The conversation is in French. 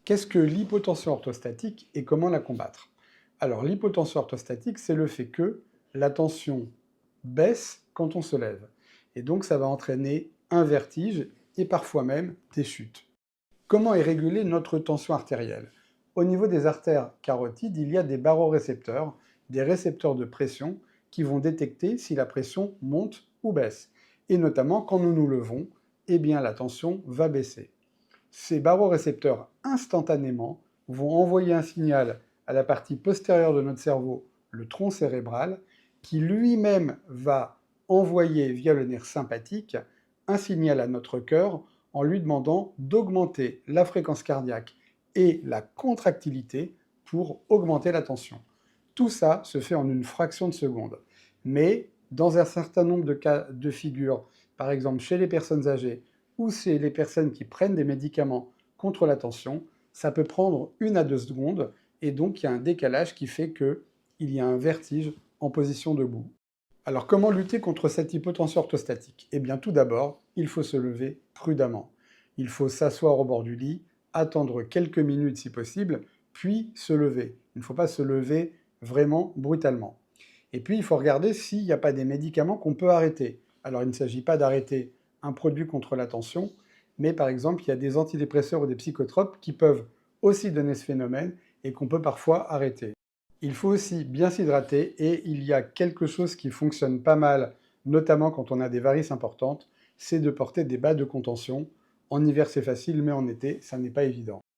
Qu'est-ce que l'hypotension orthostatique et comment la combattre? Alors, l'hypotension orthostatique, c'est le fait que la tension baisse quand on se lève. Et donc, ça va entraîner un vertige et parfois même des chutes. Comment est régulée notre tension artérielle? Au niveau des artères carotides, il y a des barorécepteurs, des récepteurs de pression qui vont détecter si la pression monte ou baisse. Et notamment, quand nous nous levons, eh bien, la tension va baisser. Ces barorécepteurs, instantanément, vont envoyer un signal à la partie postérieure de notre cerveau, le tronc cérébral, qui lui-même va envoyer via le nerf sympathique un signal à notre cœur en lui demandant d'augmenter la fréquence cardiaque et la contractilité pour augmenter la tension. Tout ça se fait en une fraction de seconde. Mais dans un certain nombre de cas de figure, par exemple chez les personnes âgées ou chez les personnes qui prennent des médicaments contre la tension, ça peut prendre 1 à 2 secondes et donc il y a un décalage qui fait qu'il y a un vertige en position debout. Alors comment lutter contre cette hypotension orthostatique? Eh bien tout d'abord, il faut se lever prudemment. Il faut s'asseoir au bord du lit, attendre quelques minutes si possible, puis se lever. Il ne faut pas se lever vraiment brutalement. Et puis il faut regarder s'il n'y a pas des médicaments qu'on peut arrêter. Alors il ne s'agit pas d'arrêter un produit contre la tension, mais par exemple il y a des antidépresseurs ou des psychotropes qui peuvent aussi donner ce phénomène et qu'on peut parfois arrêter. Il faut aussi bien s'hydrater et il y a quelque chose qui fonctionne pas mal, notamment quand on a des varices importantes, c'est de porter des bas de contention. En hiver c'est facile, mais en été ça n'est pas évident.